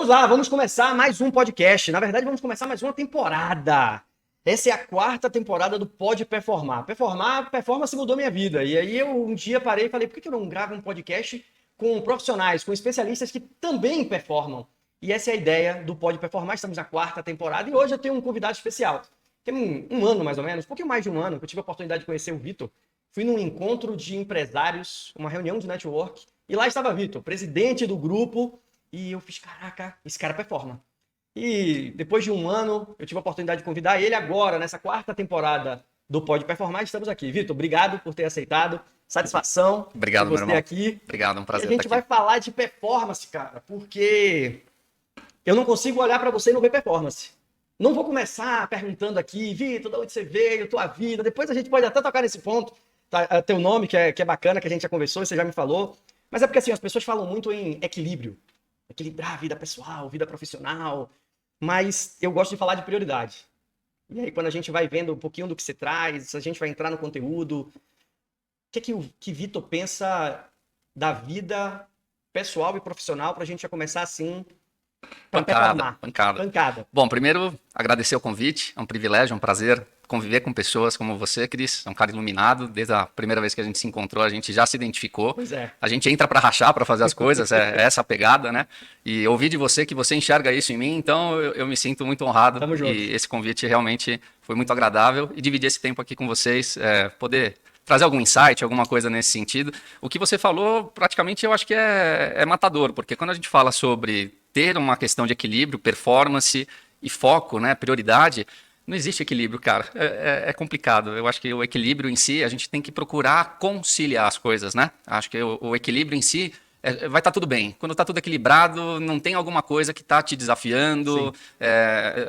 Vamos lá, vamos começar mais um podcast. Na verdade, vamos começar mais uma temporada. Essa é a 4ª temporada do Pode Performar. Performance mudou minha vida. E aí eu um dia parei e falei, por que eu não gravo um podcast com profissionais, com especialistas que também performam? E essa é a ideia do Pode Performar. Estamos na 4ª temporada e hoje eu tenho um convidado especial. Tem um ano mais ou menos, um pouquinho mais de um ano, que eu tive a oportunidade de conhecer o Vitor. Fui num encontro de empresários, uma reunião de network, e lá estava Vitor, presidente do grupo. E eu fiz, caraca, esse cara performa. E depois de um ano, eu tive a oportunidade de convidar ele agora, nessa 4ª temporada do Pode Performar, estamos aqui. Vitor, obrigado por ter aceitado. Satisfação Obrigado, de meu você irmão. aqui. Obrigado, é um prazer E a gente vai falar de performance, cara, porque eu não consigo olhar para você e não ver performance. Não vou começar perguntando aqui, Vitor, de onde você veio, tua vida. Depois a gente pode até tocar nesse ponto. Tá, teu nome, que é bacana, que a gente já conversou, você já me falou. Mas é porque assim, as pessoas falam muito em equilíbrio. Equilibrar vida pessoal, vida profissional, mas eu gosto de falar de prioridade. E aí, quando a gente vai vendo um pouquinho do que você traz, a gente vai entrar no conteúdo, o que o Vitor pensa da vida pessoal e profissional para a gente já começar assim, para performar? Pancada. Bom, primeiro, agradecer o convite, é um privilégio, um prazer conviver com pessoas como você, Cris, é um cara iluminado, desde a primeira vez que a gente se encontrou, a gente já se identificou. Pois é. A gente entra para rachar, para fazer as coisas, é essa a pegada, né? E ouvir de você que você enxerga isso em mim, então eu me sinto muito honrado. Tamo junto. E esse convite realmente foi muito agradável e dividir esse tempo aqui com vocês, poder trazer algum insight, alguma coisa nesse sentido. O que você falou, praticamente, eu acho que é matador, porque quando a gente fala sobre ter uma questão de equilíbrio, performance e foco, né, prioridade, não existe equilíbrio, cara. É complicado. Eu acho que o equilíbrio em si, a gente tem que procurar conciliar as coisas, né? Acho que o equilíbrio em si vai estar tudo bem. Quando está tudo equilibrado, não tem alguma coisa que está te desafiando.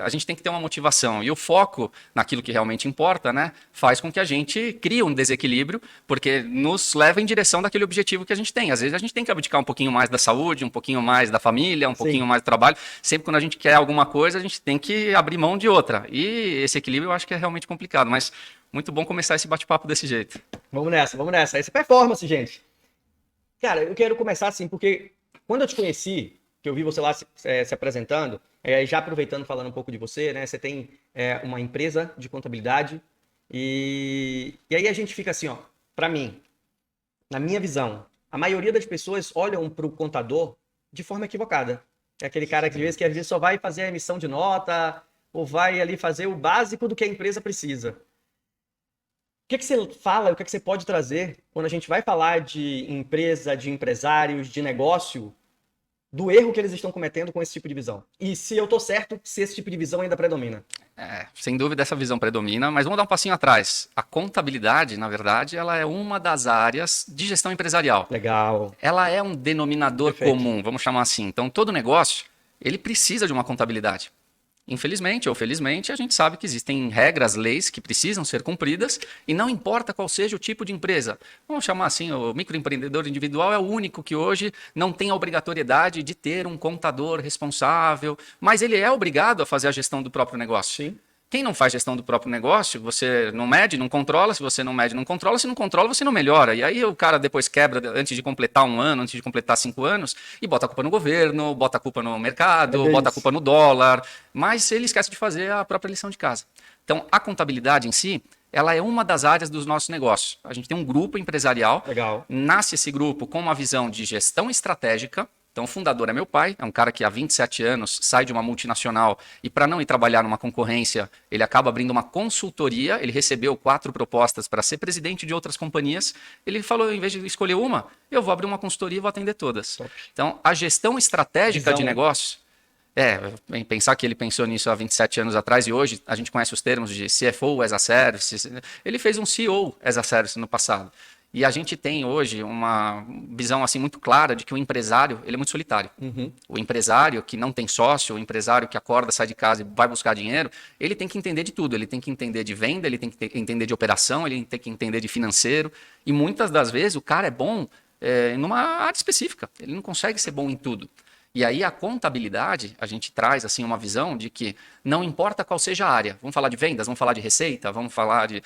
A gente tem que ter uma motivação. E o foco naquilo que realmente importa, né, faz com que a gente crie um desequilíbrio, porque nos leva em direção daquele objetivo que a gente tem. Às vezes a gente tem que abdicar um pouquinho mais da saúde, um pouquinho mais da família, um pouquinho mais do trabalho. Sempre quando a gente quer alguma coisa, a gente tem que abrir mão de outra. E esse equilíbrio eu acho que é realmente complicado. Mas muito bom começar esse bate-papo desse jeito. Vamos nessa, vamos nessa. Essa é performance, gente. Cara, eu quero começar assim, porque quando eu te conheci, que eu vi você lá se apresentando, já aproveitando, falando um pouco de você, né? Você tem uma empresa de contabilidade e aí a gente fica assim, ó, para mim, na minha visão, a maioria das pessoas olham para o contador de forma equivocada. É aquele cara que às vezes só vai fazer a emissão de nota ou vai ali fazer o básico do que a empresa precisa. O que você fala, o que você pode trazer quando a gente vai falar de empresa, de empresários, de negócio, do erro que eles estão cometendo com esse tipo de visão? E se eu estou certo, se esse tipo de visão ainda predomina? Sem dúvida essa visão predomina, mas vamos dar um passinho atrás. A contabilidade, na verdade, ela é uma das áreas de gestão empresarial. Legal. Ela é um denominador comum, vamos chamar assim. Então, todo negócio, ele precisa de uma contabilidade. Infelizmente ou felizmente, a gente sabe que existem regras, leis que precisam ser cumpridas e não importa qual seja o tipo de empresa. Vamos chamar assim, o microempreendedor individual é o único que hoje não tem a obrigatoriedade de ter um contador responsável, mas ele é obrigado a fazer a gestão do próprio negócio. Sim. Quem não faz gestão do próprio negócio, você não mede, não controla. Se você não mede, não controla. Se não controla, você não melhora. E aí o cara depois quebra antes de completar um ano, antes de completar 5 anos, e bota a culpa no governo, bota a culpa no mercado, bota a culpa no dólar. Mas ele esquece de fazer a própria lição de casa. Então, a contabilidade em si, ela é uma das áreas dos nossos negócios. A gente tem um grupo empresarial. Legal. Nasce esse grupo com uma visão de gestão estratégica. Então, o fundador é meu pai, é um cara que há 27 anos sai de uma multinacional e para não ir trabalhar numa concorrência, ele acaba abrindo uma consultoria, ele recebeu 4 propostas para ser presidente de outras companhias, ele falou, em vez de escolher uma, eu vou abrir uma consultoria e vou atender todas. Top. Então, a gestão estratégica de negócio, pensar que ele pensou nisso há 27 anos atrás e hoje a gente conhece os termos de CFO as a Service, ele fez um CEO as a Service no passado. E a gente tem hoje uma visão assim muito clara de que o empresário ele é muito solitário. O empresário que não tem sócio, o empresário que acorda, sai de casa e vai buscar dinheiro, ele tem que entender de tudo. Ele tem que entender de venda, ele tem que entender de operação, ele tem que entender de financeiro. E muitas das vezes o cara é bom numa área específica. Ele não consegue ser bom em tudo. E aí a contabilidade, a gente traz assim uma visão de que não importa qual seja a área. Vamos falar de vendas, vamos falar de receita, vamos falar de...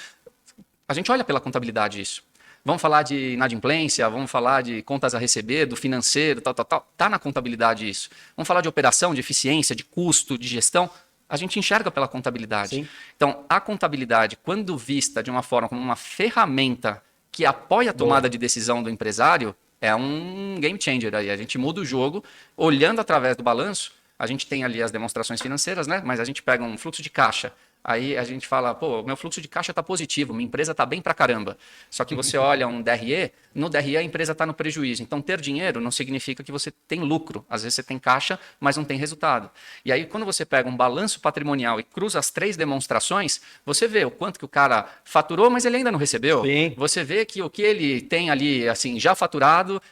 A gente olha pela contabilidade isso. Vamos falar de inadimplência, vamos falar de contas a receber, do financeiro, tal, tal, tal. Está na contabilidade isso. Vamos falar de operação, de eficiência, de custo, de gestão. A gente enxerga pela contabilidade. Sim. Então, a contabilidade, quando vista de uma forma como uma ferramenta que apoia a tomada de decisão do empresário, é um game changer aí. A gente muda o jogo olhando através do balanço. A gente tem ali as demonstrações financeiras, né? Mas a gente pega um fluxo de caixa. Aí a gente fala, pô, meu fluxo de caixa está positivo, minha empresa está bem pra caramba. Só que você olha um DRE, no DRE a empresa está no prejuízo. Então, ter dinheiro não significa que você tem lucro. Às vezes você tem caixa, mas não tem resultado. E aí, quando você pega um balanço patrimonial e cruza as 3 demonstrações, você vê o quanto que o cara faturou, mas ele ainda não recebeu. Sim. Você vê que o que ele tem ali, assim, já faturado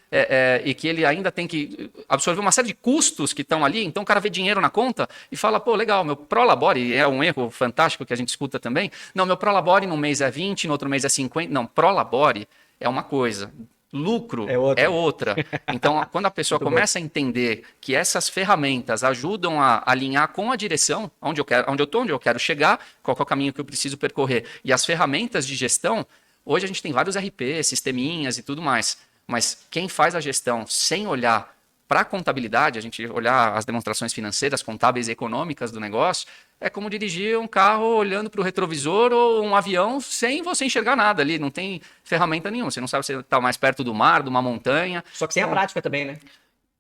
e que ele ainda tem que absorver uma série de custos que estão ali. Então, o cara vê dinheiro na conta e fala, pô, legal, meu Prolabore é um erro fantástico que a gente escuta também. Não, meu Prolabore num mês é 20, no outro mês é 50. Não, Prolabore é uma coisa. Lucro é outra. Então, quando a pessoa começa a entender que essas ferramentas ajudam a alinhar com a direção, onde eu estou, onde eu quero chegar, qual é o caminho que eu preciso percorrer, e as ferramentas de gestão, hoje a gente tem vários RP, sisteminhas e tudo mais, mas quem faz a gestão sem olhar para a contabilidade, a gente olhar as demonstrações financeiras, contábeis e econômicas do negócio, é como dirigir um carro olhando para o retrovisor ou um avião sem você enxergar nada ali, não tem ferramenta nenhuma, você não sabe se você está mais perto do mar, de uma montanha. Só que sem a prática também, né?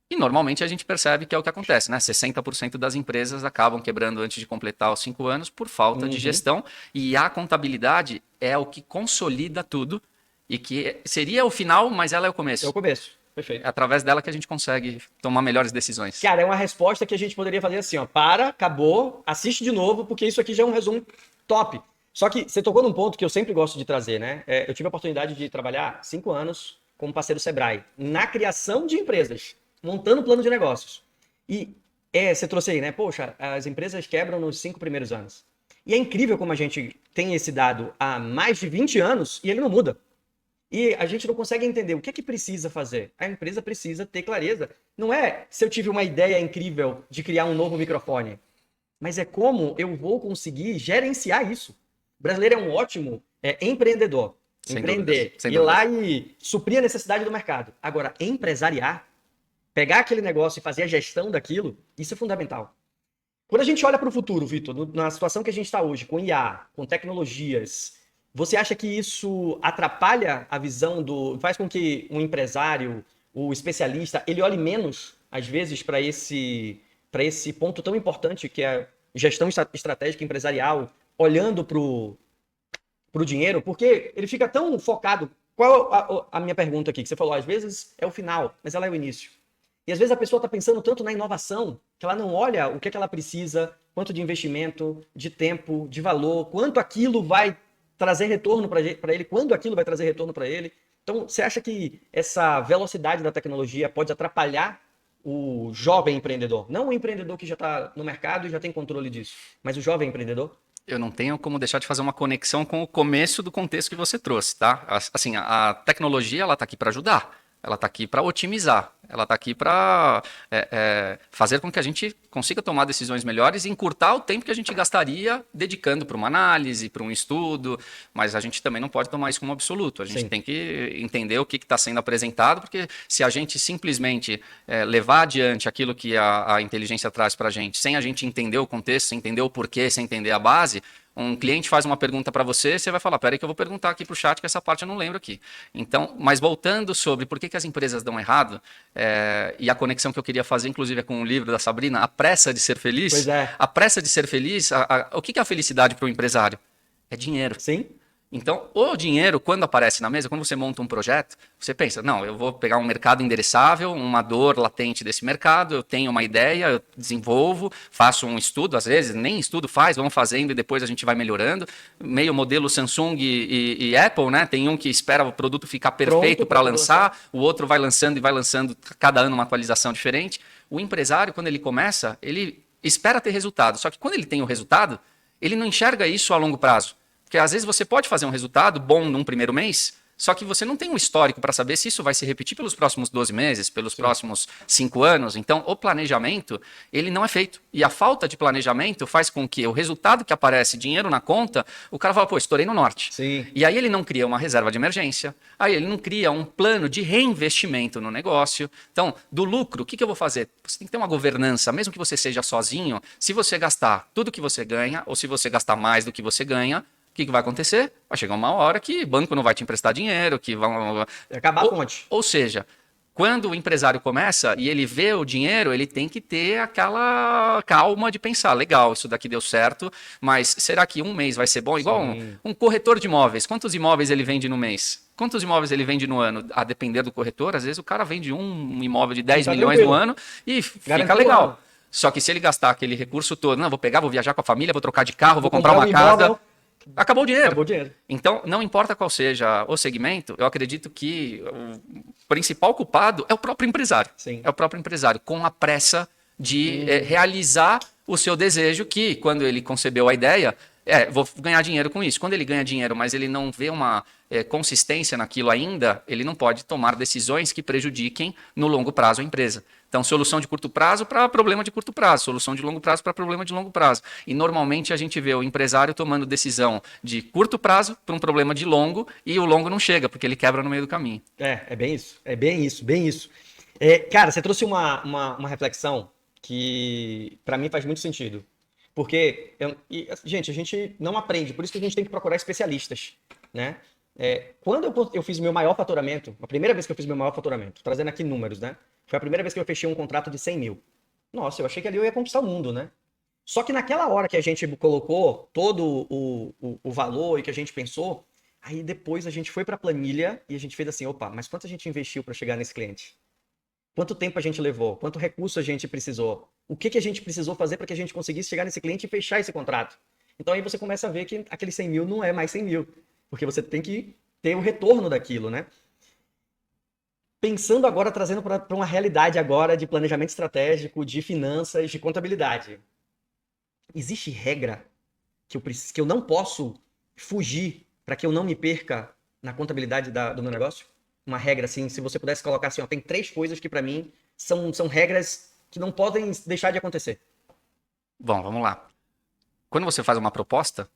E normalmente a gente percebe que é o que acontece, né? 60% das empresas acabam quebrando antes de completar os 5 anos por falta de gestão, e a contabilidade é o que consolida tudo e que seria o final, mas ela é o começo. É o começo. Perfeito. É através dela que a gente consegue tomar melhores decisões. Cara, é uma resposta que a gente poderia fazer assim, ó. Para, acabou, assiste de novo, porque isso aqui já é um resumo top. Só que você tocou num ponto que eu sempre gosto de trazer, né? Eu tive a oportunidade de trabalhar 5 anos como parceiro Sebrae, na criação de empresas, montando plano de negócios. E você trouxe aí, né? Poxa, as empresas quebram nos 5 primeiros anos. E é incrível como a gente tem esse dado há mais de 20 anos e ele não muda. E a gente não consegue entender o que é que precisa fazer. A empresa precisa ter clareza. Não é se eu tive uma ideia incrível de criar um novo microfone, mas é como eu vou conseguir gerenciar isso. O brasileiro é um ótimo empreendedor. Sem Empreender, dúvidas, sem ir lá e suprir a necessidade do mercado. Agora, empresariar, pegar aquele negócio e fazer a gestão daquilo, isso é fundamental. Quando a gente olha para o futuro, Vitor, na situação que a gente está hoje, com IA, com tecnologias, você acha que isso atrapalha a visão faz com que um empresário, o especialista, ele olhe menos, às vezes, para esse ponto tão importante que é a gestão estratégica empresarial, olhando para o dinheiro, porque ele fica tão focado. Qual a minha pergunta aqui? Que você falou, às vezes é o final, mas ela é o início. E às vezes a pessoa está pensando tanto na inovação, que ela não olha o que é que ela precisa, quanto de investimento, de tempo, de valor, quanto aquilo vai trazer retorno para ele, quando aquilo vai trazer retorno para ele. Então, você acha que essa velocidade da tecnologia pode atrapalhar o jovem empreendedor? Não o empreendedor que já está no mercado e já tem controle disso, mas o jovem empreendedor? Eu não tenho como deixar de fazer uma conexão com o começo do contexto que você trouxe, tá? Assim, a tecnologia, ela está aqui para ajudar. Ela está aqui para otimizar, ela está aqui para fazer com que a gente consiga tomar decisões melhores e encurtar o tempo que a gente gastaria dedicando para uma análise, para um estudo, mas a gente também não pode tomar isso como absoluto. A gente tem que entender o que está sendo apresentado, porque se a gente simplesmente levar adiante aquilo que a inteligência traz para a gente, sem a gente entender o contexto, sem entender o porquê, sem entender a base, um cliente faz uma pergunta para você, você vai falar, peraí que eu vou perguntar aqui para o chat, que essa parte eu não lembro aqui. Então, mas voltando sobre por que as empresas dão errado, e a conexão que eu queria fazer, inclusive, é com o livro da Sabrina, A Pressa de Ser Feliz. Pois é. A pressa de ser feliz, o que é a felicidade para o empresário? É dinheiro. Sim. Então, o dinheiro, quando aparece na mesa, quando você monta um projeto, você pensa, não, eu vou pegar um mercado endereçável, uma dor latente desse mercado, eu tenho uma ideia, eu desenvolvo, faço um estudo, às vezes nem estudo faz, vamos fazendo e depois a gente vai melhorando. Meio modelo Samsung e Apple, né? Tem um que espera o produto ficar perfeito para lançar, o outro vai lançando e vai lançando cada ano uma atualização diferente. O empresário, quando ele começa, ele espera ter resultado, só que quando ele tem o resultado, ele não enxerga isso a longo prazo. Porque às vezes você pode fazer um resultado bom num primeiro mês, Só que você não tem um histórico para saber se isso vai se repetir pelos próximos 12 meses, pelos Sim. próximos 5 anos. Então, o planejamento, ele não é feito. E a falta de planejamento faz com que o resultado que aparece, dinheiro na conta, o cara fala, pô, estourei no norte. Sim. E aí ele não cria uma reserva de emergência, aí ele não cria um plano de reinvestimento no negócio. Então, do lucro, o que eu vou fazer? Você tem que ter uma governança, mesmo que você seja sozinho, se você gastar tudo que você ganha, ou se você gastar mais do que você ganha, o que vai acontecer? Vai chegar uma hora que o banco não vai te emprestar dinheiro, que vão... Vai acabar a fonte. Ou seja, quando o empresário começa e ele vê o dinheiro, ele tem que ter aquela calma de pensar, legal, isso daqui deu certo, mas será que um mês vai ser bom? Igual um corretor de imóveis. Quantos imóveis ele vende no mês? Quantos imóveis ele vende no ano? A depender do corretor, às vezes o cara vende um imóvel de 10 milhões tranquilo. no ano e fica Garantiu legal. o ano. Só que se ele gastar aquele recurso todo, não, vou pegar, vou viajar com a família, vou trocar de carro, vou comprar comprar uma um casa, imóvel. acabou o dinheiro. Acabou o dinheiro. Então, não importa qual seja o segmento, eu acredito que o principal culpado é o próprio empresário. Sim. É o próprio empresário, com a pressa de realizar o seu desejo, que quando ele concebeu a ideia, vou ganhar dinheiro com isso. Quando ele ganha dinheiro, mas ele não vê uma consistência naquilo ainda, ele não pode tomar decisões que prejudiquem no longo prazo a empresa. Então, solução de curto prazo para problema de curto prazo, solução de longo prazo para problema de longo prazo. E normalmente a gente vê o empresário tomando decisão de curto prazo para um problema de longo e o longo não chega, porque ele quebra no meio do caminho. É bem isso. É bem isso, bem isso. Cara, você trouxe uma reflexão que para mim faz muito sentido. Porque, gente, a gente não aprende, por isso que a gente tem que procurar especialistas, né? Quando eu fiz meu maior faturamento, a primeira vez que eu fiz meu maior faturamento, trazendo aqui números, né? Foi a primeira vez que eu fechei um contrato de 100 mil. Nossa, eu achei que ali eu ia conquistar o mundo, né? Só que naquela hora que a gente colocou todo o valor e que a gente pensou, aí depois a gente foi para a planilha e a gente fez assim, opa, mas quanto a gente investiu para chegar nesse cliente? Quanto tempo a gente levou? Quanto recurso a gente precisou? O que a gente precisou fazer para que a gente conseguisse chegar nesse cliente e fechar esse contrato? Então aí você começa a ver que aquele 100 mil não é mais 100 mil, porque você tem que ter o retorno daquilo, né? Pensando agora, trazendo para uma realidade agora de planejamento estratégico, de finanças, de contabilidade. Existe regra que eu não posso fugir para que eu não me perca na contabilidade do meu negócio? Uma regra, assim, se você pudesse colocar assim, ó, tem 3 coisas que para mim são regras que não podem deixar de acontecer. Bom, vamos lá. Quando você faz uma proposta,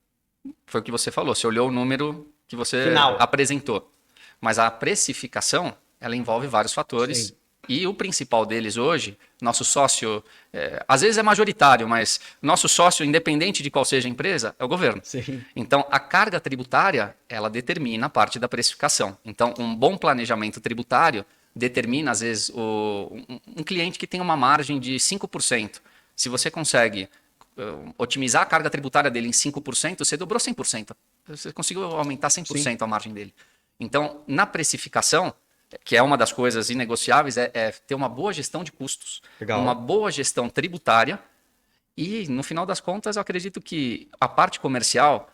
foi o que você falou, você olhou o número que você Final. apresentou. Mas a precificação, ela envolve vários fatores. Sim. E o principal deles hoje, nosso sócio, às vezes é majoritário, mas nosso sócio, independente de qual seja a empresa, é o governo. Sim. Então, a carga tributária, ela determina a parte da precificação. Então, um bom planejamento tributário determina, às vezes, um cliente que tem uma margem de 5%. Se você consegue otimizar a carga tributária dele em 5%, você dobrou 100%. Você conseguiu aumentar 100% a margem dele. Então, na precificação, que é uma das coisas inegociáveis, é ter uma boa gestão de custos, Legal. uma boa gestão tributária e, no final das contas, eu acredito que a parte comercial,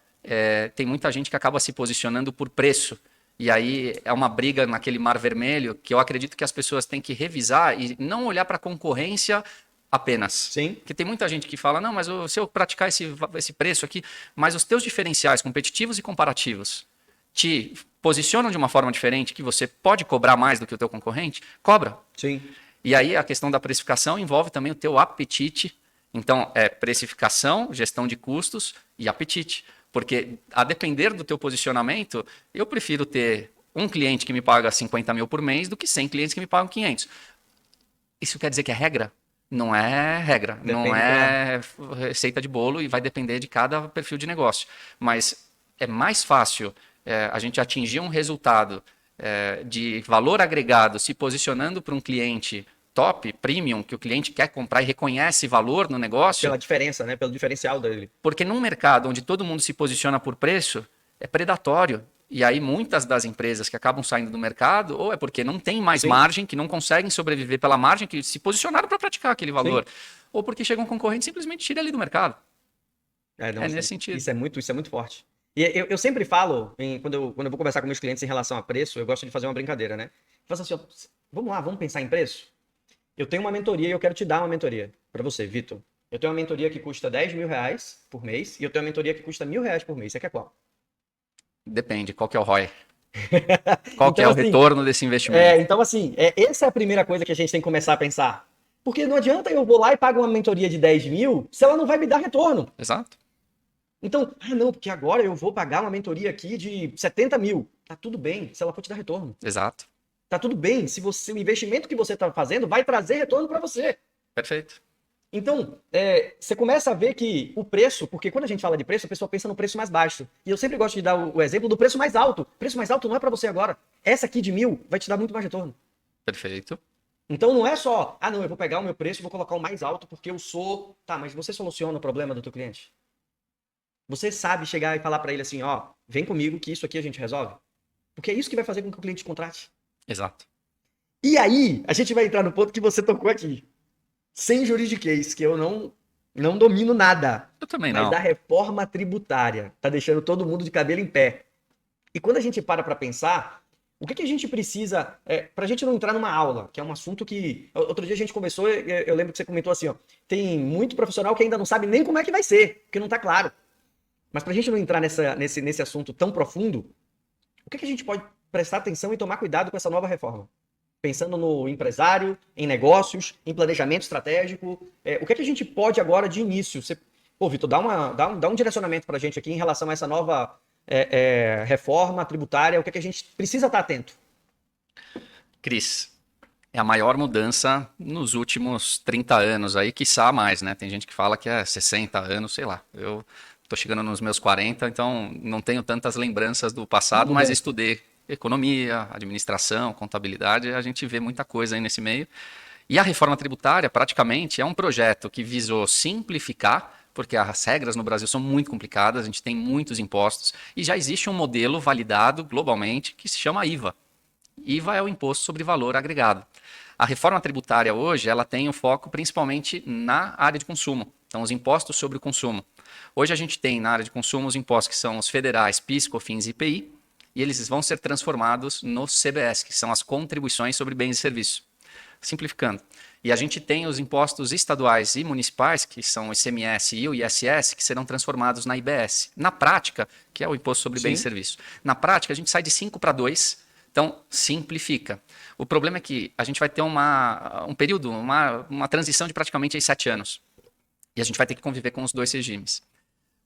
tem muita gente que acaba se posicionando por preço. E aí é uma briga naquele mar vermelho que eu acredito que as pessoas têm que revisar e não olhar para a concorrência apenas. Sim. Porque tem muita gente que fala, não, mas se eu praticar esse preço aqui, mas os teus diferenciais competitivos e comparativos te posicionam de uma forma diferente, que você pode cobrar mais do que o teu concorrente, cobra. Sim. E aí a questão da precificação envolve também o teu apetite. Então, precificação, gestão de custos e apetite. Porque, a depender do teu posicionamento, eu prefiro ter um cliente que me paga 50 mil por mês do que 100 clientes que me pagam 500. Isso quer dizer que é regra? Não é regra, não é receita de bolo e vai depender de cada perfil de negócio. Mas é mais fácil a gente atingir um resultado de valor agregado se posicionando para um cliente top, premium, que o cliente quer comprar e reconhece valor no negócio. Pela diferença, né? Pelo diferencial dele. Porque num mercado onde todo mundo se posiciona por preço, é predatório. E aí muitas das empresas que acabam saindo do mercado, ou é porque não tem mais margem, que não conseguem sobreviver pela margem, que se posicionaram para praticar aquele valor, ou porque chega um concorrente e simplesmente tira ele do mercado. Nesse sentido. Isso é muito forte. E eu sempre falo, quando eu vou conversar com meus clientes em relação a preço, eu gosto de fazer uma brincadeira, né? Eu faço assim, ó, vamos lá, vamos pensar em preço? Eu tenho uma mentoria e eu quero te dar uma mentoria para você, Vitor. Eu tenho uma mentoria que custa 10 mil reais por mês e eu tenho uma mentoria que custa R$1.000 por mês. Você quer qual? Depende, qual que é o ROI? Qual que Então, é o assim, retorno desse investimento? essa é a primeira coisa que a gente tem que começar a pensar. Porque não adianta eu vou lá e pago uma mentoria de 10 mil se ela não vai me dar retorno. Exato, Então, não, porque agora eu vou pagar uma mentoria aqui de 70 mil. Tá tudo bem se ela for te dar retorno. exato. Tá tudo bem se o investimento que você está fazendo vai trazer retorno para você. Perfeito. Então, você começa a ver que o preço, porque quando a gente fala de preço, a pessoa pensa no preço mais baixo. E eu sempre gosto de dar o exemplo do preço mais alto. O preço mais alto não é para você agora. Essa aqui de 1.000 vai te dar muito mais retorno. Perfeito. Então não é só, não, eu vou pegar o meu preço e vou colocar o mais alto porque eu sou. Tá, mas você soluciona o problema do teu cliente? Você sabe chegar e falar para ele assim, ó, vem comigo que isso aqui a gente resolve? Porque é isso que vai fazer com que o cliente te contrate. Exato. E aí, a gente vai entrar no ponto que você tocou aqui. Sem juridiquês, que eu não domino nada. Eu também Mas não. da reforma tributária. Tá deixando todo mundo de cabelo em pé. E quando a gente para pensar, o que a gente precisa, para a gente não entrar numa aula, que é um assunto que, outro dia a gente conversou, eu lembro que você comentou assim, ó, tem muito profissional que ainda não sabe nem como é que vai ser, porque não tá claro. Mas para a gente não entrar nesse assunto tão profundo, o que a gente pode prestar atenção e tomar cuidado com essa nova reforma? Pensando no empresário, em negócios, em planejamento estratégico, o que a gente pode agora de início? Pô, Vitor, dá um direcionamento para a gente aqui em relação a essa nova reforma tributária, o que a gente precisa estar atento? Cris, é a maior mudança nos últimos 30 anos aí, quiçá mais, né? Tem gente que fala que é 60 anos, sei lá. Eu tô chegando nos meus 40, então não tenho tantas lembranças do passado, mas Mudança. estudei economia, administração, contabilidade, a gente vê muita coisa aí nesse meio. E a reforma tributária, praticamente, é um projeto que visou simplificar, porque as regras no Brasil são muito complicadas, a gente tem muitos impostos, e já existe um modelo validado globalmente que se chama IVA. IVA é o Imposto sobre Valor Agregado. A reforma tributária hoje, ela tem o foco principalmente na área de consumo. Então, os impostos sobre o consumo. Hoje a gente tem na área de consumo os impostos que são os federais, PIS, COFINS e IPI, e eles vão ser transformados no CBS, que são as contribuições sobre bens e serviços. Simplificando. E a gente tem os impostos estaduais e municipais, que são o ICMS e o ISS, que serão transformados na IBS. Na prática, que é o Imposto sobre Bens e Serviços. Na prática, a gente sai de 5 para 2, então simplifica. O problema é que a gente vai ter um período, uma transição de praticamente 7 anos. E a gente vai ter que conviver com os dois regimes.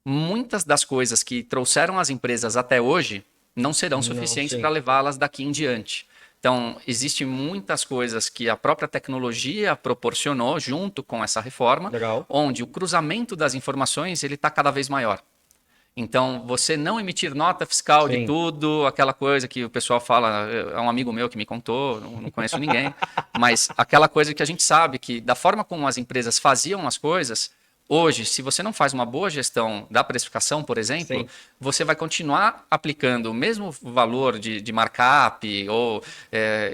Muitas das coisas que trouxeram as empresas até hoje não serão suficientes para levá-las daqui em diante. Então, existem muitas coisas que a própria tecnologia proporcionou junto com essa reforma, onde o cruzamento das informações ele está cada vez maior. Então, você não emitir nota fiscal de tudo, aquela coisa que o pessoal fala, é um amigo meu que me contou, não conheço ninguém, mas aquela coisa que a gente sabe que da forma como as empresas faziam as coisas, hoje, se você não faz uma boa gestão da precificação, por exemplo, você vai continuar aplicando o mesmo valor de markup, ou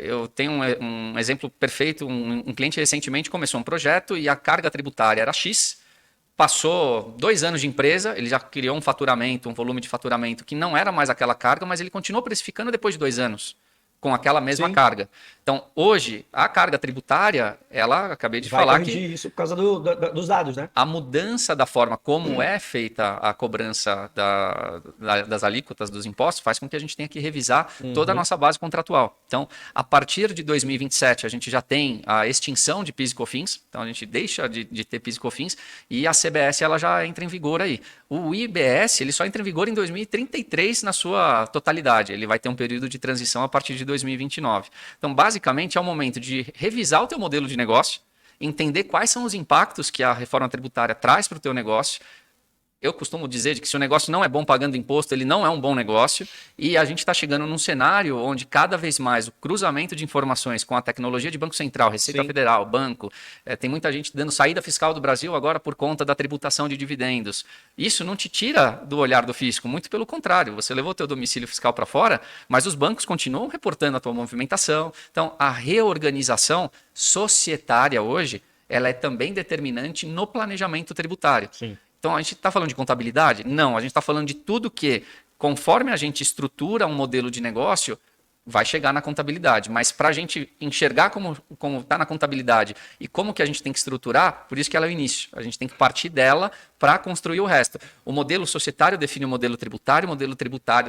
eu tenho um exemplo perfeito, um cliente recentemente começou um projeto e a carga tributária era X, passou 2 anos de empresa, ele já criou um faturamento, um volume de faturamento que não era mais aquela carga, mas ele continuou precificando depois de 2 anos, com aquela mesma carga. Então, hoje, a carga tributária, ela, acabei de falar que... Vai corrigir isso por causa dos dados, né? A mudança da forma como é feita a cobrança das alíquotas dos impostos faz com que a gente tenha que revisar toda a nossa base contratual. Então, a partir de 2027, a gente já tem a extinção de PIS e COFINS, então a gente deixa de ter PIS e COFINS, e a CBS ela já entra em vigor aí. O IBS ele só entra em vigor em 2033 na sua totalidade, ele vai ter um período de transição a partir de 2029. Então, basicamente, é o momento de revisar o teu modelo de negócio, entender quais são os impactos que a reforma tributária traz para o teu negócio. Eu costumo dizer que se o negócio não é bom pagando imposto, ele não é um bom negócio. E a gente está chegando num cenário onde cada vez mais o cruzamento de informações com a tecnologia de Banco Central, Receita Federal, banco, tem muita gente dando saída fiscal do Brasil agora por conta da tributação de dividendos. Isso não te tira do olhar do fisco, muito pelo contrário. Você levou teu domicílio fiscal para fora, mas os bancos continuam reportando a tua movimentação. Então, a reorganização societária hoje, ela é também determinante no planejamento tributário. Então, a gente está falando de contabilidade? Não, a gente está falando de tudo que, conforme a gente estrutura um modelo de negócio, vai chegar na contabilidade. Mas para a gente enxergar como está na contabilidade e como que a gente tem que estruturar, por isso que ela é o início. A gente tem que partir dela para construir o resto. O modelo societário define o modelo tributário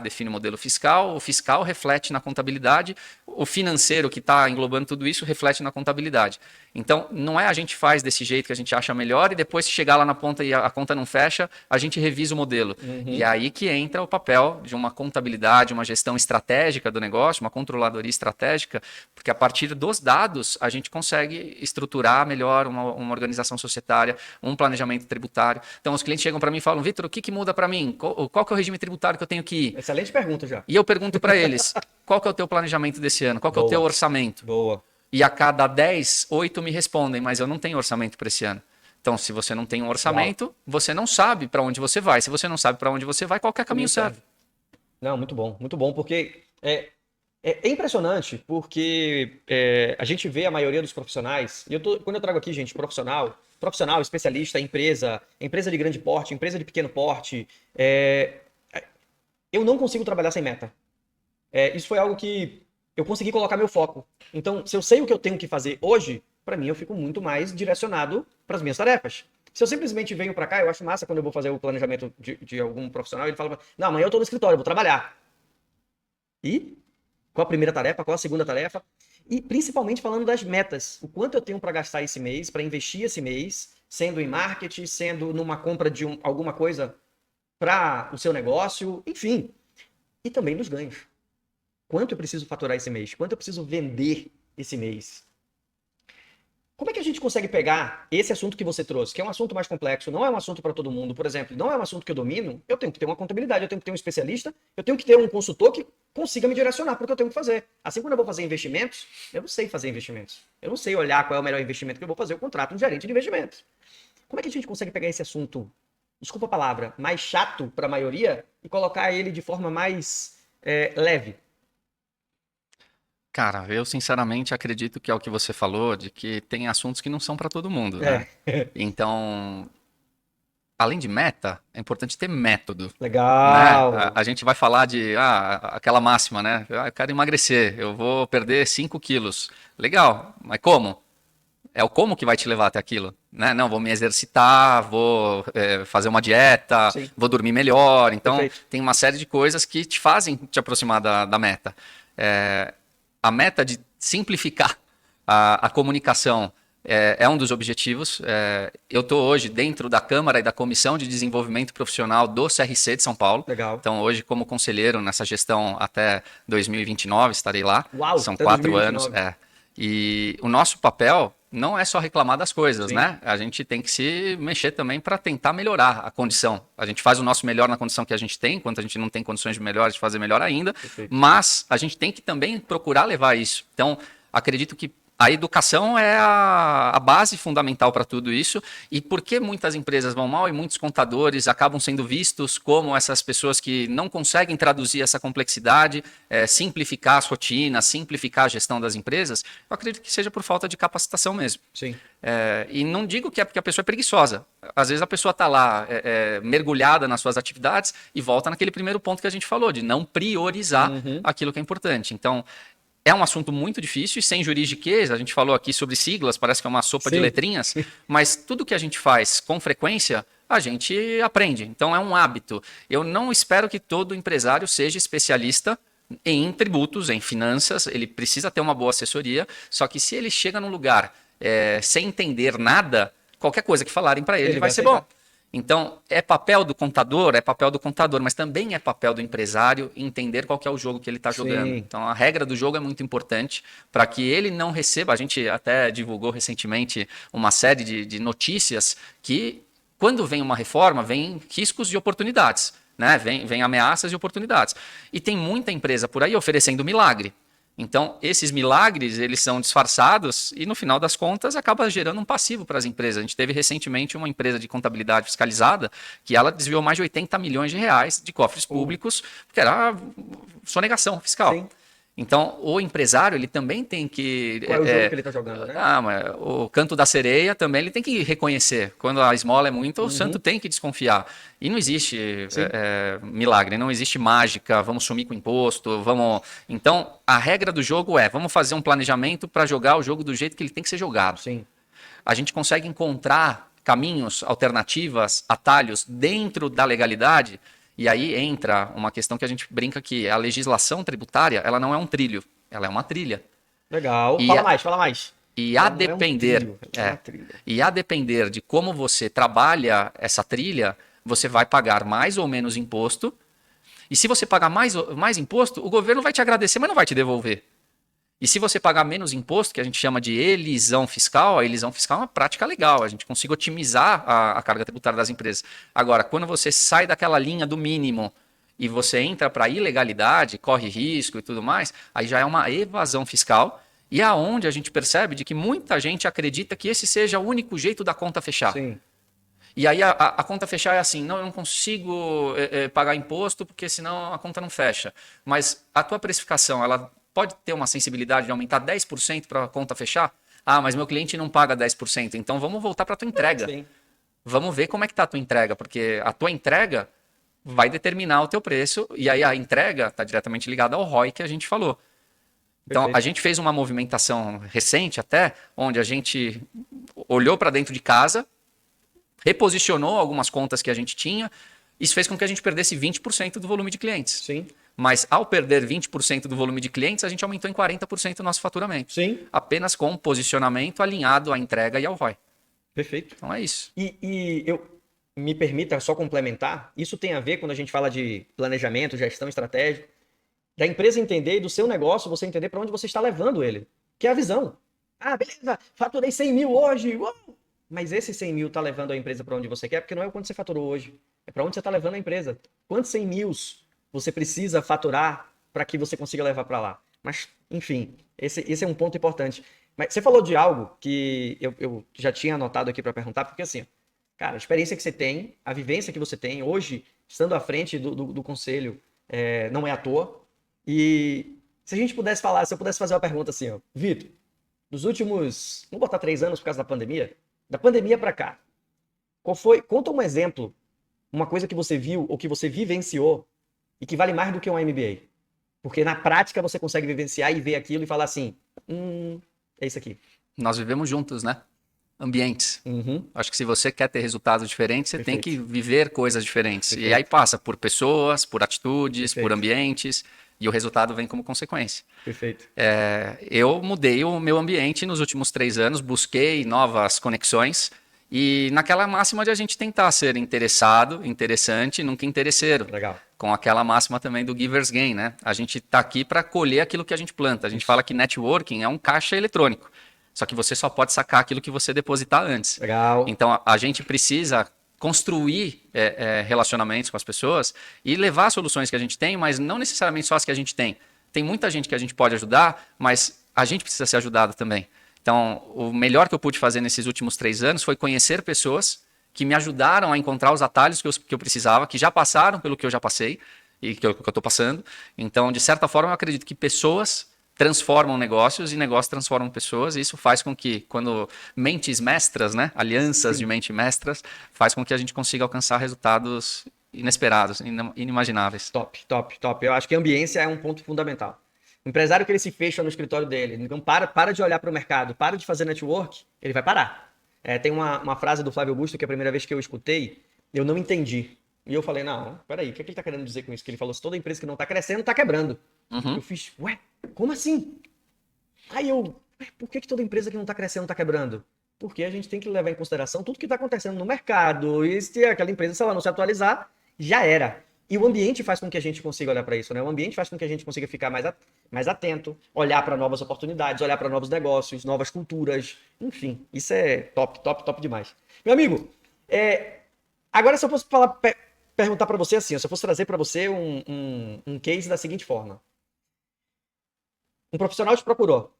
define o modelo fiscal, o fiscal reflete na contabilidade, o financeiro que está englobando tudo isso reflete na contabilidade. Então, não é a gente faz desse jeito que a gente acha melhor e depois se chegar lá na ponta e a conta não fecha, a gente revisa o modelo. E é aí que entra o papel de uma contabilidade, uma gestão estratégica do negócio, uma controladoria estratégica, porque a partir dos dados a gente consegue estruturar melhor uma organização societária, um planejamento tributário. Então, os clientes chegam para mim e falam, Vitor, o que muda para mim? Qual que é o regime tributário que eu tenho que ir? Excelente pergunta já. E eu pergunto para eles, qual que é o teu planejamento desse ano? Qual que é o teu orçamento? Boa. E a cada 10, 8 me respondem, mas eu não tenho orçamento para esse ano. Então, se você não tem um orçamento, você não sabe para onde você vai. Se você não sabe para onde você vai, qualquer caminho serve. Não, muito bom, porque é impressionante, porque a gente vê a maioria dos profissionais, e quando eu trago aqui, gente, profissional, especialista, empresa de grande porte, empresa de pequeno porte, eu não consigo trabalhar sem meta. Isso foi algo que eu consegui colocar meu foco. Então, se eu sei o que eu tenho que fazer hoje, para mim eu fico muito mais direcionado para as minhas tarefas. Se eu simplesmente venho para cá, eu acho massa quando eu vou fazer o planejamento de algum profissional, ele fala, não, amanhã eu estou no escritório, eu vou trabalhar. E qual a primeira tarefa, qual a segunda tarefa? E principalmente falando das metas. O quanto eu tenho para gastar esse mês, para investir esse mês, sendo em marketing, sendo numa compra de alguma coisa para o seu negócio, enfim. E também dos ganhos. Quanto eu preciso faturar esse mês? Quanto eu preciso vender esse mês? Como é que a gente consegue pegar esse assunto que você trouxe, que é um assunto mais complexo, não é um assunto para todo mundo, por exemplo, não é um assunto que eu domino, eu tenho que ter uma contabilidade, eu tenho que ter um especialista, eu tenho que ter um consultor que consiga me direcionar para o que eu tenho que fazer. Assim, quando eu vou fazer investimentos, eu não sei fazer investimentos. Eu não sei olhar qual é o melhor investimento que eu vou fazer, eu contrato um gerente de investimentos. Como é que a gente consegue pegar esse assunto, desculpa a palavra, mais chato para a maioria e colocar ele de forma mais leve? Cara, eu sinceramente acredito que é o que você falou, de que tem assuntos que não são para todo mundo, né? Então, além de meta, é importante ter método. Legal. Né? A gente vai falar de aquela máxima, né? Eu quero emagrecer, eu vou perder 5 quilos. Legal, mas como? É o como que vai te levar até aquilo, né? Não, vou me exercitar, vou fazer uma dieta, Sim. Vou dormir melhor. Então, Perfeito. tem uma série de coisas que te fazem te aproximar da meta. A meta de simplificar a comunicação é um dos objetivos. Eu estou hoje dentro da Câmara e da Comissão de Desenvolvimento Profissional do CRC de São Paulo. Legal. Então, hoje, como conselheiro nessa gestão até 2029, estarei lá. Uau, são até 4 2029. anos. E o nosso papel não é só reclamar das coisas, Sim. né? A gente tem que se mexer também para tentar melhorar a condição. A gente faz o nosso melhor na condição que a gente tem, enquanto a gente não tem condições de melhor, de fazer melhor ainda. Perfeito. Mas a gente tem que também procurar levar isso. Então, acredito que a educação é a base fundamental para tudo isso. E por que muitas empresas vão mal e muitos contadores acabam sendo vistos como essas pessoas que não conseguem traduzir essa complexidade, simplificar as rotinas, simplificar a gestão das empresas? Eu acredito que seja por falta de capacitação mesmo. Sim. E não digo que é porque a pessoa é preguiçosa. Às vezes a pessoa está lá mergulhada nas suas atividades e volta naquele primeiro ponto que a gente falou, de não priorizar aquilo que é importante. Então, é um assunto muito difícil e sem juridiquês, a gente falou aqui sobre siglas, parece que é uma sopa de letrinhas, mas tudo que a gente faz com frequência, a gente aprende. Então é um hábito. Eu não espero que todo empresário seja especialista em tributos, em finanças, ele precisa ter uma boa assessoria, só que se ele chega num lugar sem entender nada, qualquer coisa que falarem para ele vai ser bom. Então, é papel do contador, mas também é papel do empresário entender qual que é o jogo que ele está jogando. Então, a regra do jogo é muito importante para que ele não receba. A gente até divulgou recentemente uma série de notícias que, quando vem uma reforma, vem riscos e oportunidades, né? Vem ameaças e oportunidades. E tem muita empresa por aí oferecendo milagre. Então, esses milagres, eles são disfarçados e, no final das contas, acaba gerando um passivo para as empresas. A gente teve recentemente uma empresa de contabilidade fiscalizada que ela desviou mais de 80 milhões de reais de cofres públicos, porque era sonegação fiscal. Sim. Então, o empresário, ele também tem que... Qual é o jogo que ele está jogando, né? Mas o canto da sereia também ele tem que reconhecer. Quando a esmola é muito, o santo tem que desconfiar. E não existe milagre, não existe mágica, vamos sumir com imposto, vamos... Então, a regra do jogo vamos fazer um planejamento para jogar o jogo do jeito que ele tem que ser jogado. Sim. A gente consegue encontrar caminhos, alternativas, atalhos dentro da legalidade. E aí entra uma questão que a gente brinca que a legislação tributária, ela não é um trilho, ela é uma trilha. Legal. E Fala mais, fala mais. E Ela a não é um depender, trilho, é uma trilha. e a depender de como você trabalha essa trilha, você vai pagar mais ou menos imposto. E se você pagar mais imposto, o governo vai te agradecer, mas não vai te devolver. E se você pagar menos imposto, que a gente chama de elisão fiscal, a elisão fiscal é uma prática legal, a gente consegue otimizar a carga tributária das empresas. Agora, quando você sai daquela linha do mínimo e você entra para a ilegalidade, corre risco e tudo mais, aí já é uma evasão fiscal. E é aonde a gente percebe de que muita gente acredita que esse seja o único jeito da conta fechar. Sim. E aí a conta fechar é assim, não, eu não consigo pagar imposto porque senão a conta não fecha. Mas a tua precificação, ela pode ter uma sensibilidade de aumentar 10% para a conta fechar? Ah, mas meu cliente não paga 10%, então vamos voltar para a tua entrega. Sim. Vamos ver como é que está a tua entrega, porque a tua entrega vai determinar o teu preço e aí a entrega está diretamente ligada ao ROI que a gente falou. Então, Perfeito. a gente fez uma movimentação recente até, onde a gente olhou para dentro de casa, reposicionou algumas contas que a gente tinha, isso fez com que a gente perdesse 20% do volume de clientes. Sim. Mas ao perder 20% do volume de clientes, a gente aumentou em 40% o nosso faturamento. Sim. Apenas com um posicionamento alinhado à entrega e ao ROI. Perfeito. Então é isso. E eu me permita só complementar, isso tem a ver quando a gente fala de planejamento, gestão, estratégia, da empresa entender e do seu negócio você entender para onde você está levando ele, que é a visão. Ah, beleza, faturei 100 mil hoje, uau! Mas esse 100 mil está levando a empresa para onde você quer, porque não é o quanto você faturou hoje, é para onde você está levando a empresa. Quantos 100 mil você precisa faturar para que você consiga levar para lá? Mas, enfim, esse é um ponto importante. Mas você falou de algo que eu já tinha anotado aqui para perguntar, porque assim, cara, a experiência que você tem, a vivência que você tem hoje, estando à frente do conselho, não é à toa. E se a gente pudesse falar, se eu pudesse fazer uma pergunta assim, ó, Vitor, nos últimos, vamos botar 3 anos por causa da pandemia para cá, conta um exemplo, uma coisa que você viu ou que você vivenciou e que vale mais do que um MBA. Porque na prática você consegue vivenciar e ver aquilo e falar assim, é isso aqui. Nós vivemos juntos, né? Ambientes. Uhum. Acho que se você quer ter resultados diferentes, você tem Perfeito. que viver coisas diferentes. Perfeito. E aí passa por pessoas, por atitudes, Perfeito. por ambientes, e o resultado vem como consequência. Perfeito. Eu mudei o meu ambiente nos últimos 3 anos, busquei novas conexões, e naquela máxima de a gente tentar ser interessado, interessante, nunca interesseiro. Legal. Com aquela máxima também do giver's gain, né? A gente está aqui para colher aquilo que a gente planta. A gente fala que networking é um caixa eletrônico. Só que você só pode sacar aquilo que você depositar antes. Legal. Então, a gente precisa construir relacionamentos com as pessoas e levar soluções que a gente tem, mas não necessariamente só as que a gente tem. Tem muita gente que a gente pode ajudar, mas a gente precisa ser ajudado também. Então, o melhor que eu pude fazer nesses últimos 3 anos foi conhecer pessoas que me ajudaram a encontrar os atalhos que eu precisava, que já passaram pelo que eu já passei e que eu estou passando. Então, de certa forma, eu acredito que pessoas transformam negócios e negócios transformam pessoas, e isso faz com que, quando mentes mestras, né, alianças de mente mestras, faz com que a gente consiga alcançar resultados inesperados, inimagináveis. Top, top, top. Eu acho que a ambiência é um ponto fundamental. O empresário que ele se fecha no escritório dele, então para de olhar para o mercado, para de fazer network, ele vai parar. Tem uma frase do Flávio Augusto que a primeira vez que eu escutei, eu não entendi. E eu falei, não, peraí, o que ele está querendo dizer com isso? Que ele falou, se toda empresa que não está crescendo, está quebrando. Uhum. Eu fiz, ué, como assim? Aí eu, por que toda empresa que não está crescendo está quebrando? Porque a gente tem que levar em consideração tudo que está acontecendo no mercado, e se aquela empresa, se ela não se atualizar, já era. E o ambiente faz com que a gente consiga olhar para isso, né? O ambiente faz com que a gente consiga ficar mais atento, olhar para novas oportunidades, olhar para novos negócios, novas culturas, enfim, isso é top, top, top demais. Meu amigo, agora se eu fosse perguntar para você assim, se eu fosse trazer para você um case da seguinte forma. Um profissional te procurou,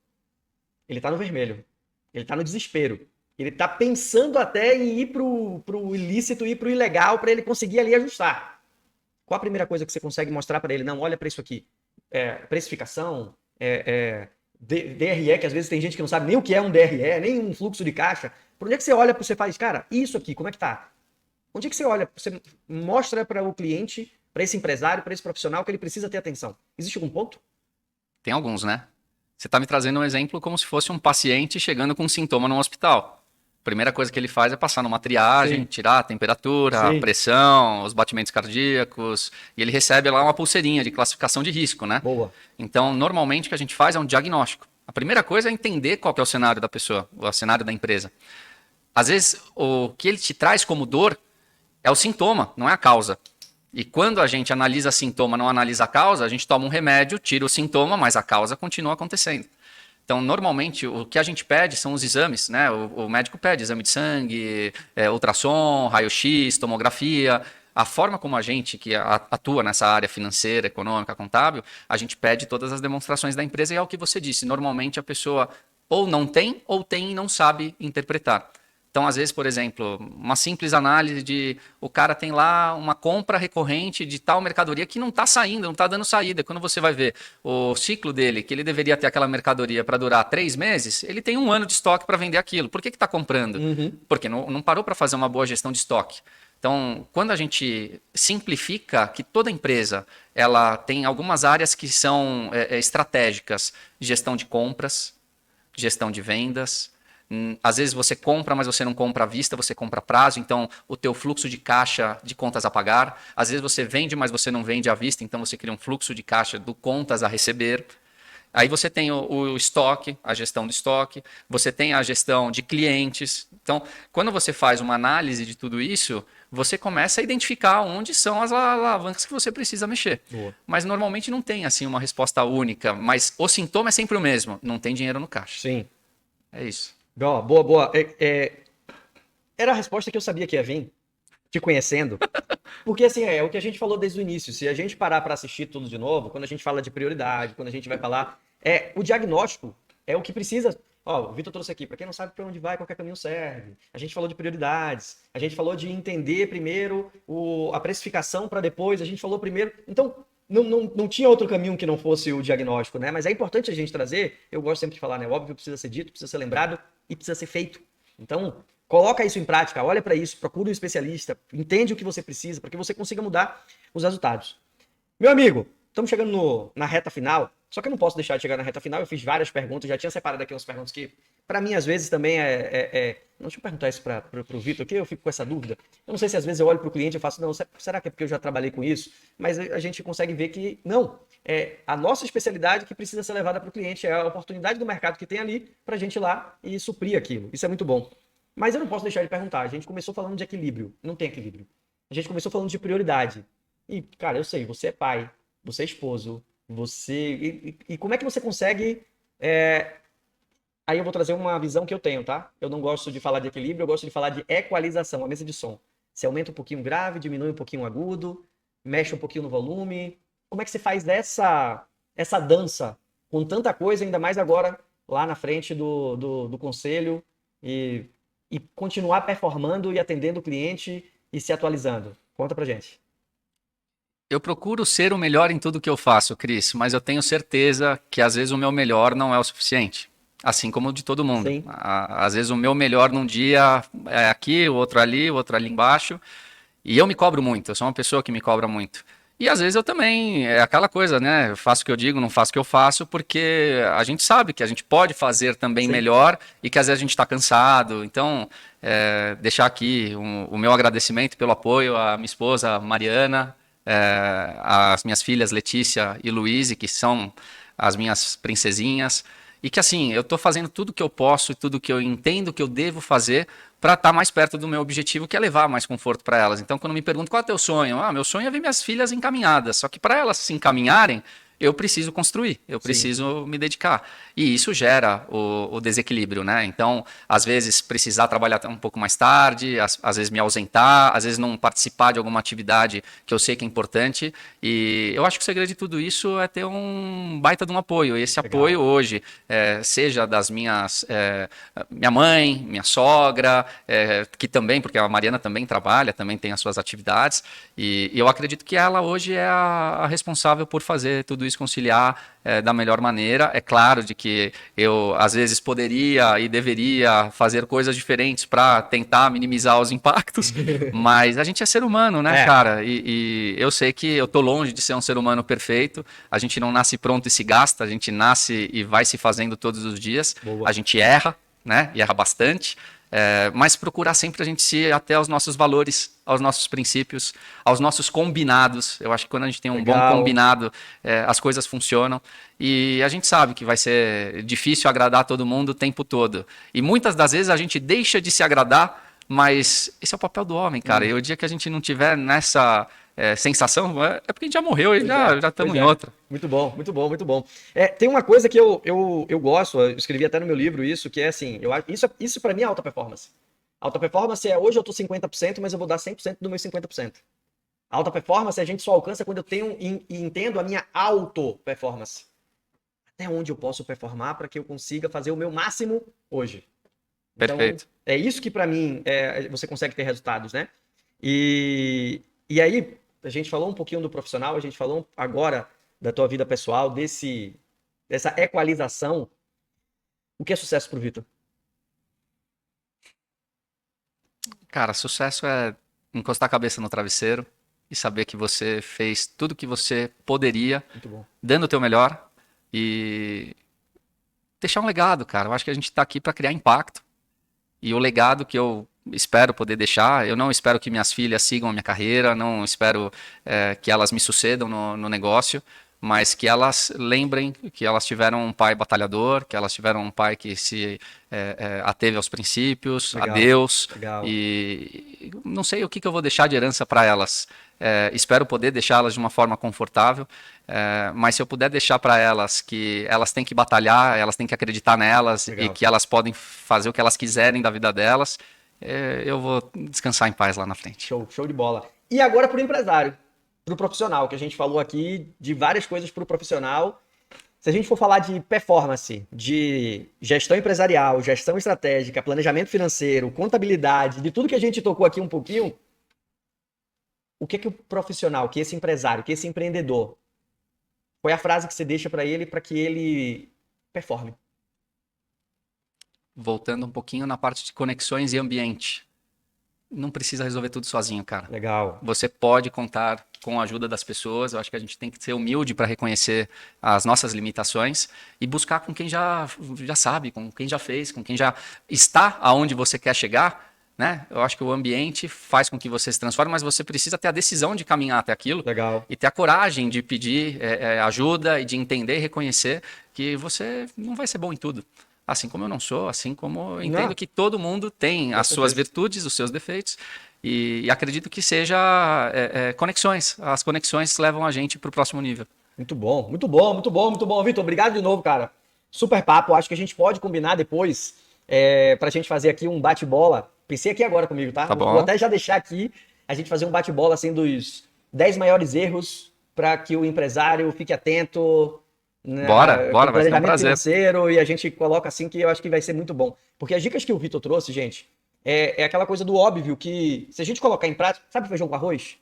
ele está no vermelho, ele está no desespero, ele está pensando até em ir pro ilícito, ir pro ilegal, para ele conseguir ali ajustar. Qual a primeira coisa que você consegue mostrar para ele? Não, olha para isso aqui. Precificação, DRE, que às vezes tem gente que não sabe nem o que é um DRE, nem um fluxo de caixa. Por onde é que você olha para você faz, cara, isso aqui, como é que tá? Onde é que você olha? Você mostra para o cliente, para esse empresário, para esse profissional que ele precisa ter atenção. Existe algum ponto? Tem alguns, né? Você está me trazendo um exemplo como se fosse um paciente chegando com um sintoma no hospital. Primeira coisa que ele faz é passar numa triagem, Sim. tirar a temperatura, Sim. a pressão, os batimentos cardíacos, e ele recebe lá uma pulseirinha de classificação de risco, né? Boa. Então, normalmente o que a gente faz é um diagnóstico. A primeira coisa é entender qual que é o cenário da pessoa, o cenário da empresa. Às vezes, o que ele te traz como dor é o sintoma, não é a causa. E quando a gente analisa sintoma, não analisa a causa, a gente toma um remédio, tira o sintoma, mas a causa continua acontecendo. Então, normalmente, o que a gente pede são os exames, né? O médico pede exame de sangue, ultrassom, raio-x, tomografia. A forma como a gente, que atua nessa área financeira, econômica, contábil, a gente pede todas as demonstrações da empresa e é o que você disse. Normalmente, a pessoa ou não tem, ou tem e não sabe interpretar. Então, às vezes, por exemplo, uma simples análise de o cara tem lá uma compra recorrente de tal mercadoria que não está saindo, não está dando saída. Quando você vai ver o ciclo dele, que ele deveria ter aquela mercadoria para durar 3 meses, ele tem 1 ano de estoque para vender aquilo. Por que está comprando? Uhum. Porque não parou para fazer uma boa gestão de estoque. Então, quando a gente simplifica que toda empresa ela tem algumas áreas que são estratégicas, gestão de compras, gestão de vendas. Às vezes você compra, mas você não compra à vista, você compra a prazo, então o teu fluxo de caixa de contas a pagar. Às vezes você vende, mas você não vende à vista, então você cria um fluxo de caixa do contas a receber. Aí você tem o estoque, a gestão do estoque, você tem a gestão de clientes. Então, quando você faz uma análise de tudo isso, você começa a identificar onde são as alavancas que você precisa mexer. Boa. Mas normalmente não tem assim uma resposta única, mas o sintoma é sempre o mesmo, não tem dinheiro no caixa. Sim. É isso. Boa, boa, boa. Era a resposta que eu sabia que ia vir, te conhecendo. Porque, assim, é o que a gente falou desde o início. Se a gente parar para assistir tudo de novo, quando a gente fala de prioridade, quando a gente vai falar, o diagnóstico é o que precisa. Ó, o Vitor trouxe aqui, para quem não sabe para onde vai, qualquer caminho serve. A gente falou de prioridades, a gente falou de entender primeiro a precificação para depois, a gente falou primeiro. Então, não tinha outro caminho que não fosse o diagnóstico, né? Mas é importante a gente trazer, eu gosto sempre de falar, né? Óbvio, precisa ser dito, precisa ser lembrado e precisa ser feito. Então, coloca isso em prática, olha para isso, procura um especialista, entende o que você precisa para que você consiga mudar os resultados. Meu amigo, estamos chegando na reta final, só que eu não posso deixar de chegar na reta final, eu fiz várias perguntas, já tinha separado aqui umas perguntas que, para mim, às vezes também Deixa eu perguntar isso para o Vitor aqui, eu fico com essa dúvida. Eu não sei se às vezes eu olho para o cliente e faço, não, será que é porque eu já trabalhei com isso? Mas a gente consegue ver que não, é a nossa especialidade que precisa ser levada para o cliente, é a oportunidade do mercado que tem ali para a gente ir lá e suprir aquilo. Isso é muito bom. Mas eu não posso deixar de perguntar. A gente começou falando de equilíbrio. Não tem equilíbrio. A gente começou falando de prioridade. E, cara, eu sei, você é pai, você é esposo, e como é que você consegue. Aí eu vou trazer uma visão que eu tenho, tá? Eu não gosto de falar de equilíbrio, eu gosto de falar de equalização, a mesa de som. Você aumenta um pouquinho o grave, diminui um pouquinho o agudo, mexe um pouquinho no volume. Como é que você faz essa dança com tanta coisa, ainda mais agora lá na frente do conselho e continuar performando e atendendo o cliente e se atualizando? Conta pra gente. Eu procuro ser o melhor em tudo que eu faço, Cris, mas eu tenho certeza que às vezes o meu melhor não é o suficiente. Assim como o de todo mundo. Sim. Às vezes o meu melhor num dia é aqui, o outro ali embaixo. E eu me cobro muito, eu sou uma pessoa que me cobra muito. E às vezes eu também, é aquela coisa, né? Eu faço o que eu digo, não faço o que eu faço, porque a gente sabe que a gente pode fazer também Sim. melhor e que às vezes a gente está cansado. Então, deixar aqui o meu agradecimento pelo apoio à minha esposa Mariana, às minhas filhas Letícia e Luíse, que são as minhas princesinhas. E que assim, eu estou fazendo tudo o que eu posso e tudo que eu entendo que eu devo fazer para estar mais perto do meu objetivo, que é levar mais conforto para elas. Então, quando me perguntam qual é o teu sonho? Meu sonho é ver minhas filhas encaminhadas. Só que para elas se encaminharem, eu preciso construir, eu preciso me dedicar. E isso gera o desequilíbrio, né? Então, às vezes, precisar trabalhar um pouco mais tarde, às vezes me ausentar, às vezes não participar de alguma atividade que eu sei que é importante. E eu acho que o segredo de tudo isso é ter um baita de um apoio. E esse Legal. apoio hoje, seja das minha mãe, minha sogra, que também, porque a Mariana também trabalha, também tem as suas atividades. E eu acredito que ela hoje é a responsável por fazer tudo isso conciliar da melhor maneira. É claro de que eu, às vezes, poderia e deveria fazer coisas diferentes para tentar minimizar os impactos, mas a gente é ser humano, né, cara? E eu sei que eu tô longe de ser um ser humano perfeito. A gente não nasce pronto e se gasta, a gente nasce e vai se fazendo todos os dias. Boa. A gente erra, né? E erra bastante. Mas procurar sempre a gente se até aos nossos valores, aos nossos princípios, aos nossos combinados. Eu acho que quando a gente tem um bom Legal. combinado, as coisas funcionam. E a gente sabe que vai ser difícil agradar todo mundo o tempo todo. E muitas das vezes a gente deixa de se agradar, mas esse é o papel do homem, cara. E o dia que a gente não tiver nessa sensação, é porque a gente já morreu e já estamos em outra. Muito bom, muito bom, muito bom. Tem uma coisa que eu gosto, eu escrevi até no meu livro isso, que é assim, isso para mim é alta performance. Alta performance é hoje eu tô 50%, mas eu vou dar 100% do meu 50%. Alta performance a gente só alcança quando eu tenho e entendo a minha auto performance. Até onde eu posso performar para que eu consiga fazer o meu máximo hoje. Então, Perfeito. é isso que para mim você consegue ter resultados, né? E aí, a gente falou um pouquinho do profissional, a gente falou agora da tua vida pessoal, dessa equalização. O que é sucesso pro Vitor? Cara, sucesso é encostar a cabeça no travesseiro e saber que você fez tudo que você poderia, Muito bom. dando o teu melhor e deixar um legado, cara. Eu acho que a gente está aqui para criar impacto. E o legado que eu espero poder deixar, eu não espero que minhas filhas sigam a minha carreira, não espero que elas me sucedam no negócio, mas que elas lembrem que elas tiveram um pai batalhador, que elas tiveram um pai que se ateve aos princípios, Legal, a Deus. legal. E não sei o que eu vou deixar de herança para elas. Espero poder deixá-las de uma forma confortável, mas se eu puder deixar para elas que elas têm que batalhar, elas têm que acreditar nelas Legal. e que elas podem fazer o que elas quiserem da vida delas, eu vou descansar em paz lá na frente. Show de bola. E agora pro empresário, pro profissional, que a gente falou aqui de várias coisas pro profissional. Se a gente for falar de performance, de gestão empresarial, gestão estratégica, planejamento financeiro, contabilidade, de tudo que a gente tocou aqui um pouquinho, o que o profissional, que esse empresário, que esse empreendedor, qual é a frase que você deixa para que ele performe? Voltando um pouquinho na parte de conexões e ambiente. Não precisa resolver tudo sozinho, cara. Legal. Você pode contar com a ajuda das pessoas. Eu acho que a gente tem que ser humilde para reconhecer as nossas limitações e buscar com quem já sabe, com quem já fez, com quem já está aonde você quer chegar, né? Eu acho que o ambiente faz com que você se transforme, mas você precisa ter a decisão de caminhar até aquilo. Legal. E ter a coragem de pedir ajuda e de entender e reconhecer que você não vai ser bom em tudo. Assim como eu não sou, assim como eu entendo que todo mundo tem as suas virtudes, os seus defeitos, e acredito que seja conexões. As conexões levam a gente para o próximo nível. Muito bom, muito bom, muito bom, muito bom. Vitor, obrigado de novo, cara. Super papo, acho que a gente pode combinar depois pra gente fazer aqui um bate-bola. Pensei aqui agora comigo, tá? Tá bom. Vou até já deixar aqui a gente fazer um bate-bola assim dos 10 maiores erros para que o empresário fique atento. Bora, vai ser um prazer. Financeiro, e a gente coloca assim que eu acho que vai ser muito bom. Porque as dicas que o Vitor trouxe, gente, é aquela coisa do óbvio que se a gente colocar em prática, sabe feijão com arroz?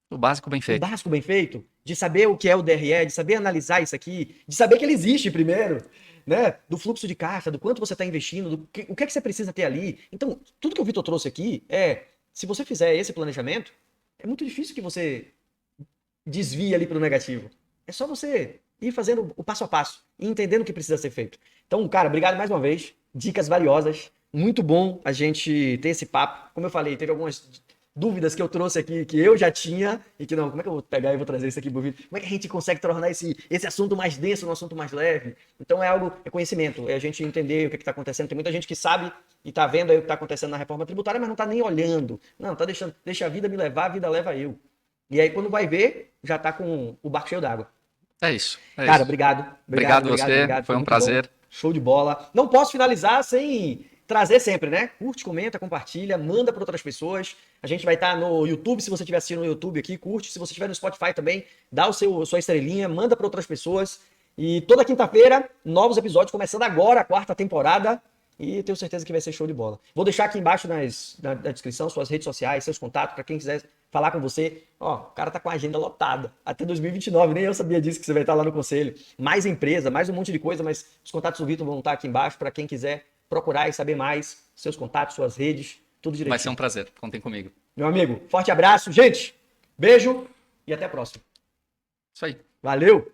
O básico bem feito. O básico bem feito, de saber o que é o DRE, de saber analisar isso aqui, de saber que ele existe primeiro, né? Do fluxo de caixa, do quanto você está investindo, o que é que você precisa ter ali. Então, tudo que o Vitor trouxe aqui se você fizer esse planejamento, é muito difícil que você desvie ali para o negativo. É só você ir fazendo o passo a passo e entendendo o que precisa ser feito. Então, cara, obrigado mais uma vez. Dicas valiosas. Muito bom a gente ter esse papo. Como eu falei, teve algumas dúvidas que eu trouxe aqui que eu já tinha e que não, como é que eu vou pegar e vou trazer isso aqui pro vídeo? Como é que a gente consegue tornar esse assunto mais denso num assunto mais leve? Então é conhecimento, é a gente entender o que está acontecendo. Tem muita gente que sabe e tá vendo aí o que está acontecendo na reforma tributária, mas não tá nem olhando. Não, tá deixando, deixa a vida me levar, a vida leva eu. E aí quando vai ver, já tá com o barco cheio d'água. É isso. Cara, obrigado. Obrigado você, foi um prazer. Bom. Show de bola. Não posso finalizar sem trazer sempre, né? Curte, comenta, compartilha, manda para outras pessoas. A gente vai estar no YouTube, se você estiver assistindo no YouTube aqui, curte. Se você estiver no Spotify também, dá sua estrelinha, manda para outras pessoas. E toda quinta-feira, novos episódios, começando agora a 4ª temporada. E tenho certeza que vai ser show de bola. Vou deixar aqui embaixo na descrição suas redes sociais, seus contatos, para quem quiser falar com você. Ó, o cara tá com a agenda lotada. Até 2029, nem eu sabia disso, que você vai estar lá no conselho. Mais empresa, mais um monte de coisa, mas os contatos do Vitor vão estar aqui embaixo para quem quiser procurar e saber mais. Seus contatos, suas redes, tudo direitinho. Vai ser um prazer, contem comigo. Meu amigo, forte abraço. Gente, beijo e até a próxima. Isso aí. Valeu!